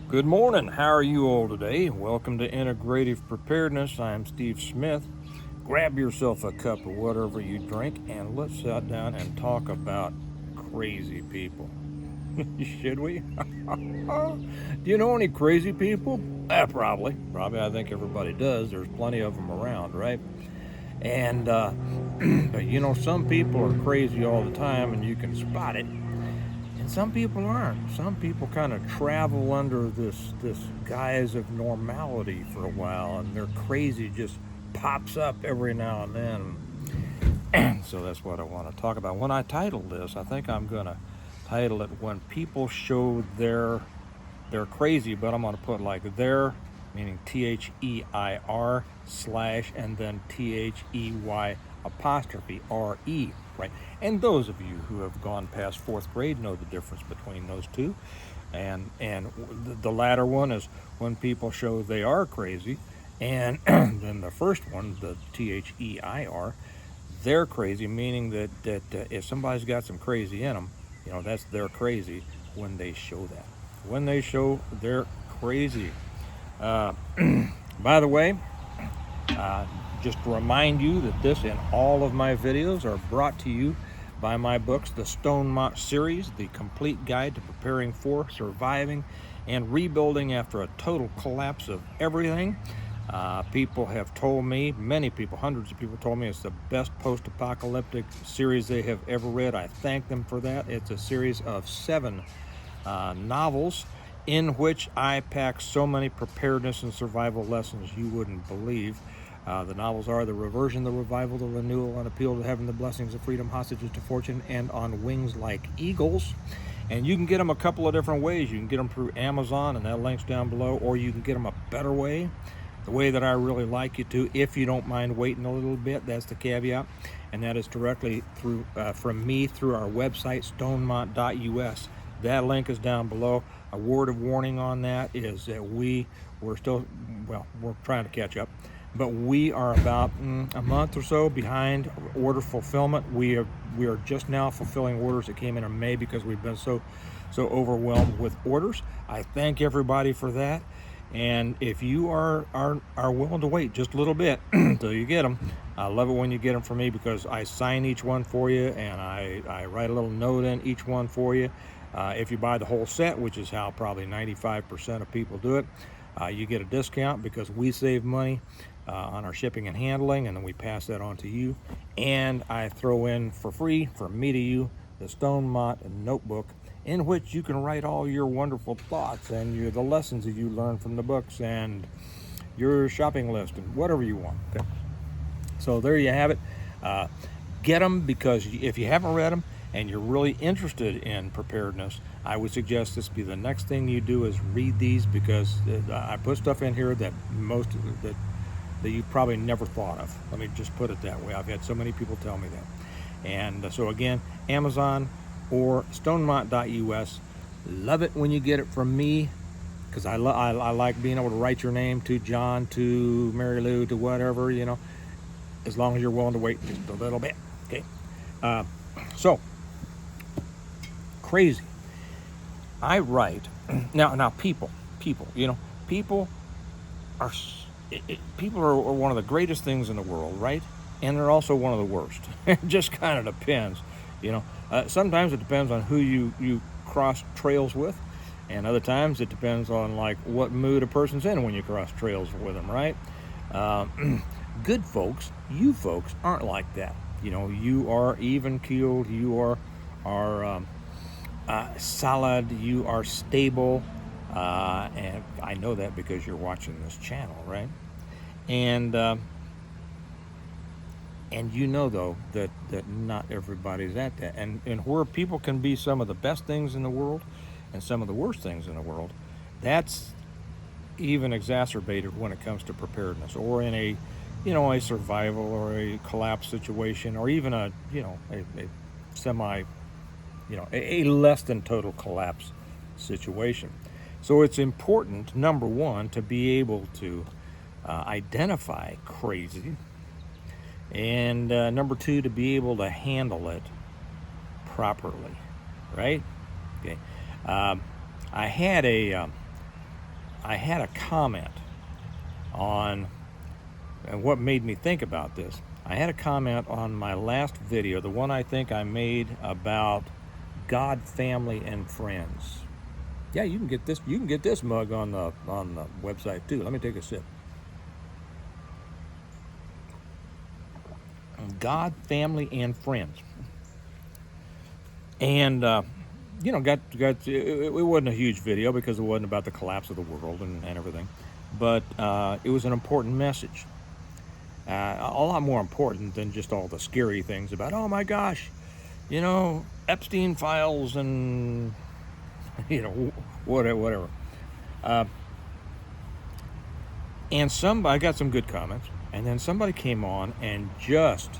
Good morning. How are you all today? Welcome to Integrative Preparedness. I'm Steve Smith. Grab yourself a cup of whatever you drink and let's sit down and talk about crazy people. Should we? Do you know any crazy people? Probably. Probably, I think everybody does. There's plenty of them around, right? And, but some people are crazy all the time and you can spot it. And some people aren't. Some people kind of travel under this guise of normality for a while, and their crazy just pops up every now and then. And so that's what I want to talk about. When I title this, I think I'm gonna title it "When People Show They're Crazy," but I'm gonna put like "their," meaning THEIR / and then THEY apostrophe RE, right? And those of you who have gone past fourth grade know the difference between those two. And the latter one is when people show they are crazy, and then the first one, the THEIR, they're crazy, meaning that if somebody's got some crazy in them, that's they're crazy when they show that. When they show they're crazy. By the way, just to remind you that this and all of my videos are brought to you by my books, the Stonemont series, the complete guide to preparing for, surviving, and rebuilding after a total collapse of everything. People have told me, many people, hundreds of people told me it's the best post-apocalyptic series they have ever read. I thank them for that. It's a series of 7 novels in which I pack so many preparedness and survival lessons you wouldn't believe. The novels are The Reversion, The Revival, The Renewal, An Appeal to Heaven, The Blessings of Freedom, Hostages to Fortune, and On Wings Like Eagles. And you can get them a couple of different ways. You can get them through Amazon, and that link's down below, or you can get them a better way, the way that I really like you to, if you don't mind waiting a little bit. That's the caveat, and that is directly through from me through our website, stonemont.us. That link is down below. A word of warning on that is that we're trying to catch up, but we are about a month or so behind order fulfillment. We are just now fulfilling orders that came in May because we've been so overwhelmed with orders. I thank everybody for that. And if you are willing to wait just a little bit until you get them, I love it when you get them from me because I sign each one for you and I write a little note in each one for you. If you buy the whole set, which is how probably 95% of people do it, you get a discount because we save money on our shipping and handling, and then we pass that on to you. And I throw in for free, from me to you, the Stonemont notebook, in which you can write all your wonderful thoughts and the lessons that you learn from the books and your shopping list and whatever you want. Okay? So there you have it. Get them, because if you haven't read them and you're really interested in preparedness, I would suggest this be the next thing you do is read these, because I put stuff in here that that you probably never thought of. Let me just put it that way. I've had so many people tell me that. And so again, Amazon or stonemont.us. Love it when you get it from me, because I like being able to write your name to John, to Mary Lou, to whatever, as long as you're willing to wait just a little bit. Okay. So crazy. I write now. People are people are one of the greatest things in the world, right? And they're also one of the worst. It just kind of depends, sometimes it depends on who you cross trails with, and other times it depends on like what mood a person's in when you cross trails with them, right? Good folks, you folks aren't like that. You are even keeled. You are solid. You are stable. And I know that because you're watching this channel, right? And though that not everybody's at that, and where people can be some of the best things in the world and some of the worst things in the world, that's even exacerbated when it comes to preparedness, or in a survival or a collapse situation, or even a semi a less than total collapse situation. So it's important, number one, to be able to identify crazy, and number two, to be able to handle it properly, right? Okay. I had a I had a comment on, and what made me think about this, I had a comment on my last video, the one I think I made about God, family, and friends. Yeah, you can get this. You can get this mug on the website too. Let me take a sip. God, family, and friends. And you know, it wasn't a huge video because it wasn't about the collapse of the world and everything, but it was an important message. A lot more important than just all the scary things about, oh my gosh, you know, Epstein files and you know, whatever. And I got some good comments, and then somebody came on and just,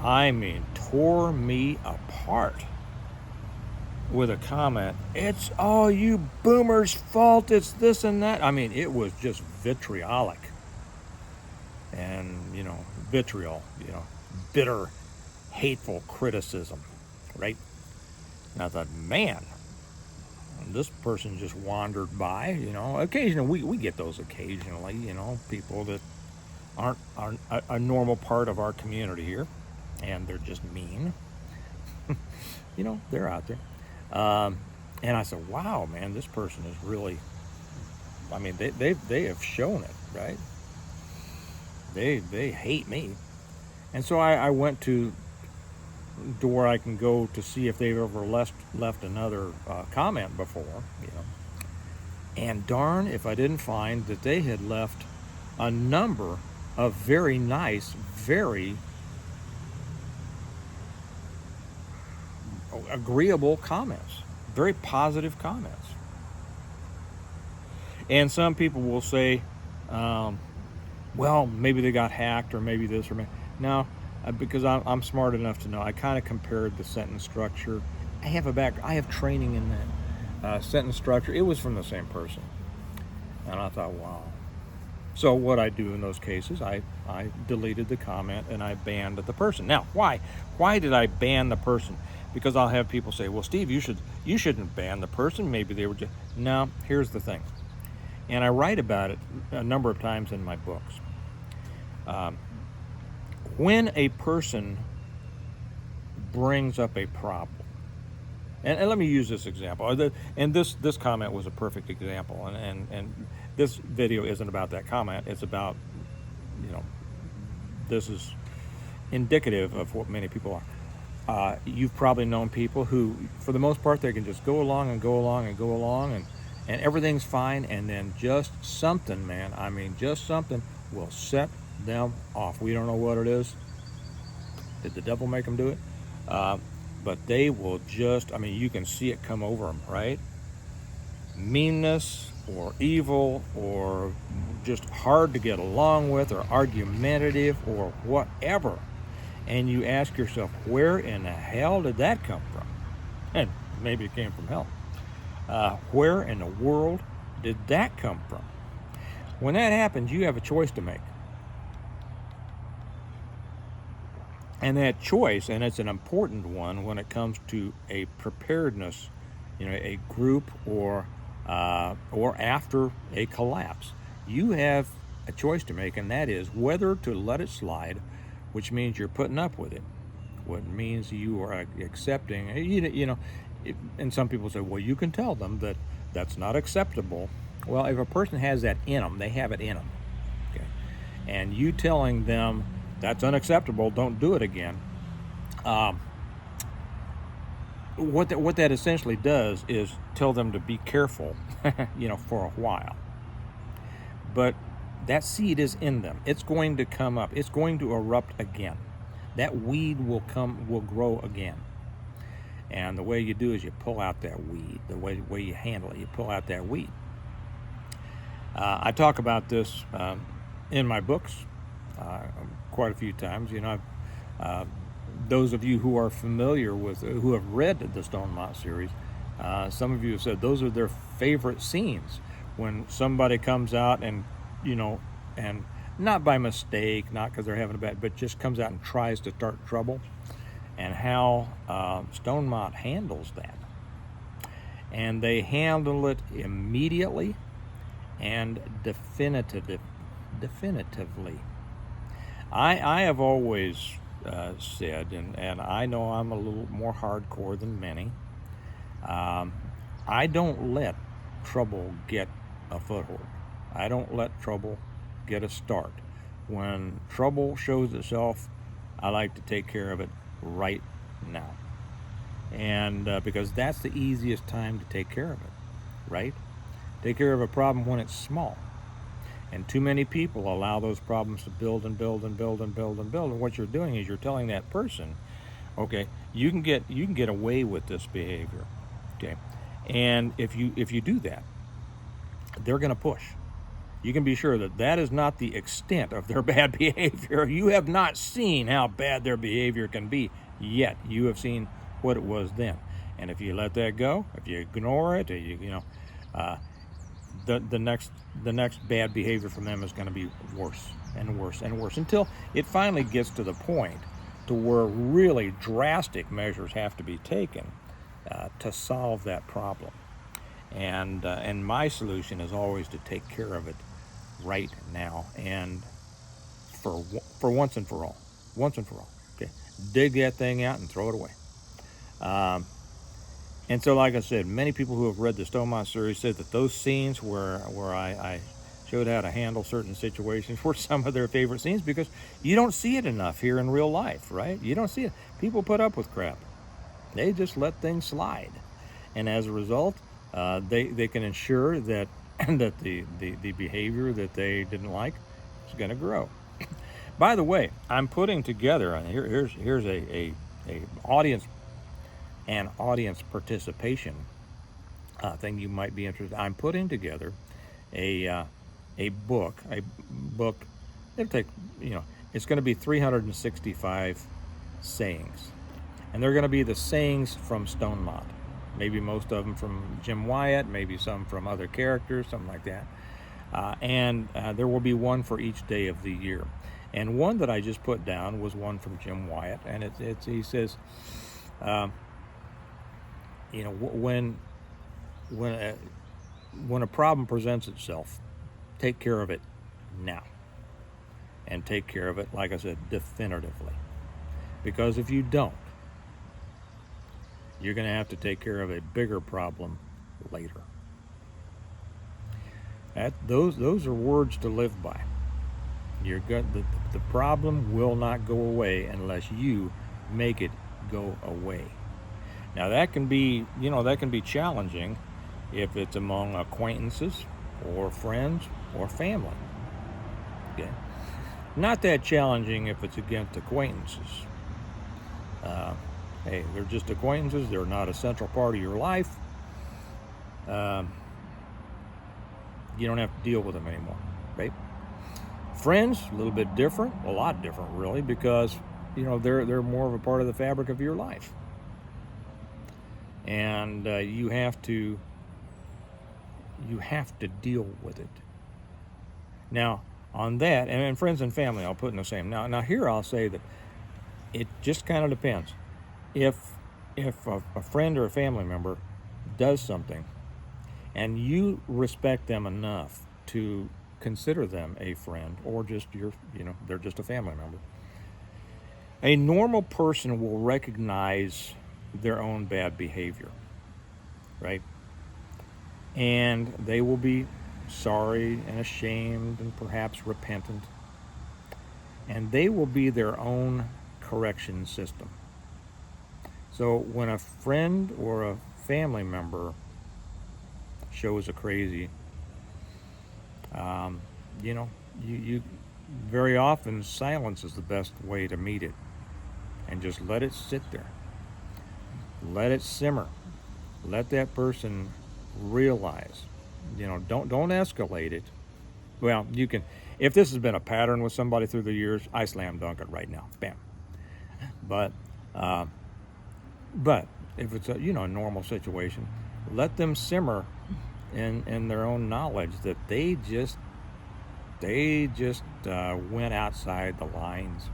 I mean, tore me apart with a comment. It's all you boomers' fault. It's this and that. I mean, it was just vitriolic. And, you know, vitriol, you know, bitter, hateful criticism, right? And I thought, man, this person just wandered by, you know. Occasionally, we get those occasionally, you know, people that aren't a normal part of our community here, and they're just mean. You know, they're out there. And I said, wow, man, this person is really, I mean, they have shown it, right? They hate me. And so I went to where I can go to see if they've ever left another comment before, you know. And darn if I didn't find that they had left a number of very nice, very agreeable comments, very positive comments. And some people will say, well, maybe they got hacked, or maybe this, or maybe. No, because I'm smart enough to know. I kind of compared the sentence structure. I have training in that sentence structure. It was from the same person, and I thought, wow. So what I do in those cases, I deleted the comment and I banned the person. Now, why? Why did I ban the person? Because I'll have people say, well, Steve, you shouldn't ban the person. Maybe they were just. No, here's the thing, and I write about it a number of times in my books. When a person brings up a problem, and let me use this example, and this comment was a perfect example, and this video isn't about that comment. It's about, you know, this is indicative of what many people are. You've probably known people who, for the most part, they can just go along and go along and go along, and everything's fine, and then just something, man, I mean, just something will set them off. We don't know what it is. Did the devil make them do it? But they will just, I mean, you can see it come over them, right? Meanness or evil or just hard to get along with or argumentative or whatever. And you ask yourself, where in the hell did that come from? And maybe it came from hell. Where in the world did that come from? When that happens, you have a choice to make. And that choice, and it's an important one when it comes to a preparedness, you know, a group or after a collapse, you have a choice to make, and that is whether to let it slide, which means you're putting up with it, what means you are accepting, you know, and some people say, well, you can tell them that that's not acceptable. Well, if a person has that in them, they have it in them, okay? And you telling them that's unacceptable, don't do it again, what that essentially does is tell them to be careful, you know, for a while. But that seed is in them. It's going to come up. It's going to erupt again. That weed will grow again. And the way you do is you pull out that weed. The way you handle it, you pull out that weed. I talk about this in my books quite a few times. You know, those of you who are familiar with, who have read the Stone Mott series, some of you have said those are their favorite scenes, when somebody comes out and, you know, and not by mistake, not because they're having a bad, but just comes out and tries to start trouble, and how Stone Mott handles that. And they handle it immediately, and definitively. I have always said, and I know I'm a little more hardcore than many, I don't let trouble get a foothold. I don't let trouble get a start. When trouble shows itself, I like to take care of it right now. And because that's the easiest time to take care of it, right? Take care of a problem when it's small. And too many people allow those problems to build and build and build and build and build. And what you're doing is you're telling that person, okay, you can get away with this behavior, okay, and if you do that, they're going to push. You can be sure that that is not the extent of their bad behavior. You have not seen how bad their behavior can be yet. You have seen what it was then. And if you let that go, if you ignore it, the next bad behavior from them is going to be worse and worse and worse until it finally gets to the point to where really drastic measures have to be taken to solve that problem. And my solution is always to take care of it right now and for once and for all. Once and for all. Okay, dig that thing out and throw it away. And so, like I said, many people who have read the Stonemaw series said that those scenes where I showed how to handle certain situations were some of their favorite scenes because you don't see it enough here in real life, right? You don't see it. People put up with crap. They just let things slide. And as a result, they can ensure that that the behavior that they didn't like is going to grow. By the way, I'm putting together, and here's a audience participation thing you might be interested in. I'm putting together a book. It'll take, it's going to be 365 sayings, and they're going to be the sayings from Stonemaw. Maybe most of them from Jim Wyatt, maybe some from other characters, something like that. And there will be one for each day of the year. And one that I just put down was one from Jim Wyatt, and he says, when a problem presents itself, take care of it now, and take care of it, like I said, definitively. Because if you don't, you're going to have to take care of a bigger problem later. Those are words to live by. The problem will not go away unless you make it go away. Now that can be challenging if it's among acquaintances or friends or family. Okay, not that challenging if it's against acquaintances. Hey, they're just acquaintances. They're not a central part of your life. You don't have to deal with them anymore, right? Friends, a little bit different, a lot different, really, because they're more of a part of the fabric of your life, and you have to deal with it. Now, on that, and friends and family, I'll put in the same. Now here I'll say that it just kind of depends. If a friend or a family member does something, and you respect them enough to consider them a friend, or just they're just a family member, a normal person will recognize their own bad behavior, right? And they will be sorry and ashamed and perhaps repentant, and they will be their own correction system. So when a friend or a family member shows a crazy, you very often silence is the best way to meet it, and just let it sit there. Let it simmer. Let that person realize. Don't escalate it. Well, you can. If this has been a pattern with somebody through the years, I slam dunk it right now. Bam. But if it's a normal situation, let them simmer in their own knowledge that they just went outside the lines.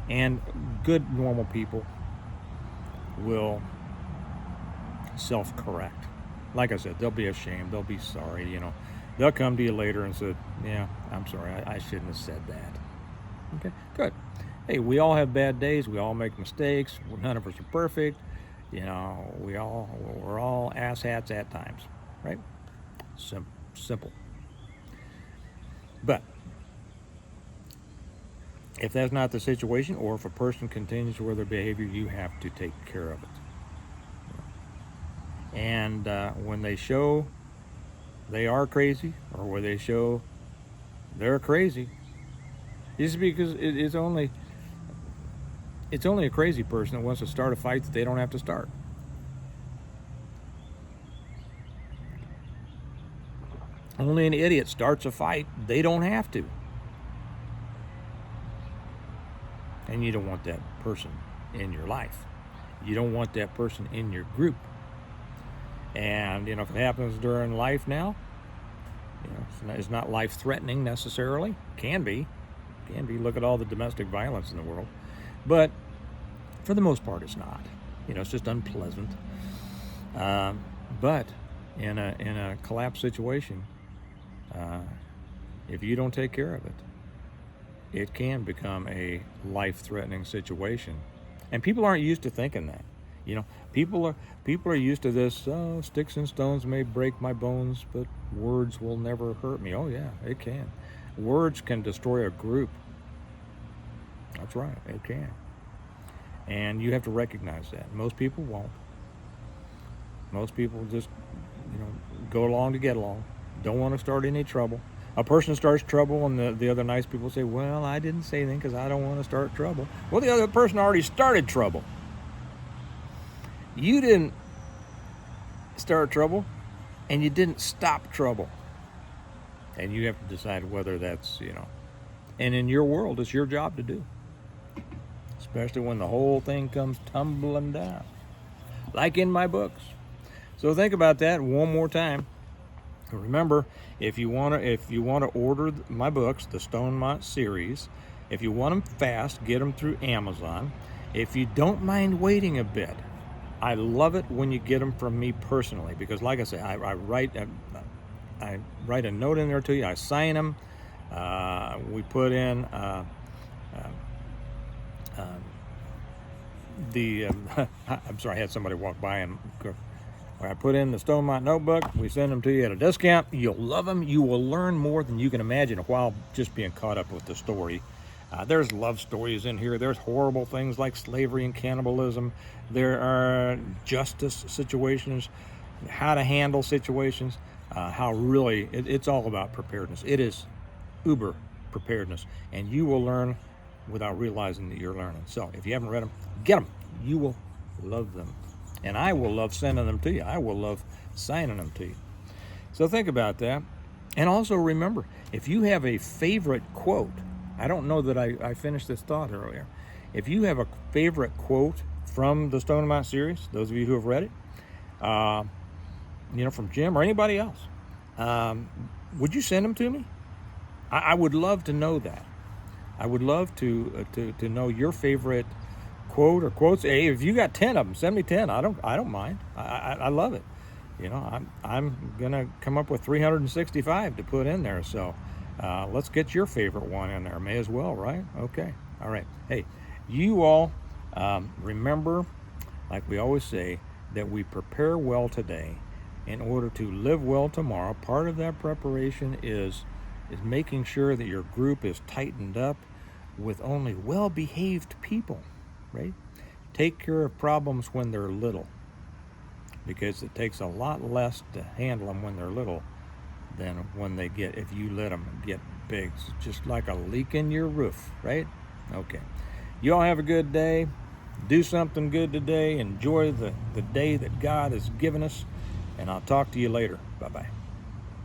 And good normal people will self-correct. Like I said, they'll be ashamed, they'll be sorry, They'll come to you later and say, yeah, I'm sorry, I shouldn't have said that. Okay, good. Hey, we all have bad days. We all make mistakes. None of us are perfect. You know, we're all asshats at times, right? Simple. But if that's not the situation, or if a person continues with their behavior, you have to take care of it. And when they show they are crazy, or when they show they're crazy, it's because it's only a crazy person that wants to start a fight that they don't have to start. Only an idiot starts a fight they don't have to. And you don't want that person in your life. You don't want that person in your group. And, you know, if it happens during life now, you know, it's not life-threatening necessarily. Can be. Look at all the domestic violence in the world. But for the most part, it's not. You know, it's just unpleasant. But in a collapse situation, if you don't take care of it, it can become a life-threatening situation. And people aren't used to thinking that. You know, people are used to this, oh, sticks and stones may break my bones, but words will never hurt me. Oh yeah, it can. Words can destroy a group. That's right, it can. And you have to recognize that. Most people won't. Most people just, you know, go along to get along. Don't want to start any trouble. A person starts trouble, and the other nice people say, well, I didn't say anything because I don't want to start trouble. Well, the other person already started trouble. You didn't start trouble, and you didn't stop trouble. And you have to decide whether that's, you know, and in your world, it's your job to do. Especially when the whole thing comes tumbling down, like in my books. So think about that one more time. Remember, if you want to order my books, the Stonemont series, if you want them fast, get them through Amazon. If you don't mind waiting a bit, I love it when you get them from me personally, because like I say, I write a note in there to you. I sign them. We put in I'm sorry, I had somebody walk by, and I put in the Stonemont notebook. We send them to you at a discount. You'll love them. You will learn more than you can imagine while just being caught up with the story. There's love stories in here. There's horrible things like slavery and cannibalism. There are justice situations, how to handle situations, how really, it's all about preparedness. It is uber preparedness, and you will learn without realizing that you're learning. So if you haven't read them, get them. You will love them. And I will love sending them to you. I will love signing them to you. So think about that. And also remember, if you have a favorite quote, I don't know that I finished this thought earlier. If you have a favorite quote from the Stonemont series, those of you who have read it, you know, from Jim or anybody else, would you send them to me? I would love to know that. I would love to know your favorite quote or quotes. Hey, if you got 10 of them, send me 10. I don't mind. I love it. You know, I'm gonna come up with 365 to put in there. So let's get your favorite one in there. May as well, right? Okay. All right. Hey, you all remember, like we always say, that we prepare well today in order to live well tomorrow. Part of that preparation is making sure that your group is tightened up with only well-behaved people, right? Take care of problems when they're little, because it takes a lot less to handle them when they're little than when they get, if you let them get big. It's just like a leak in your roof, right? Okay. You all have a good day. Do something good today. Enjoy the day that God has given us, and I'll talk to you later. Bye-bye.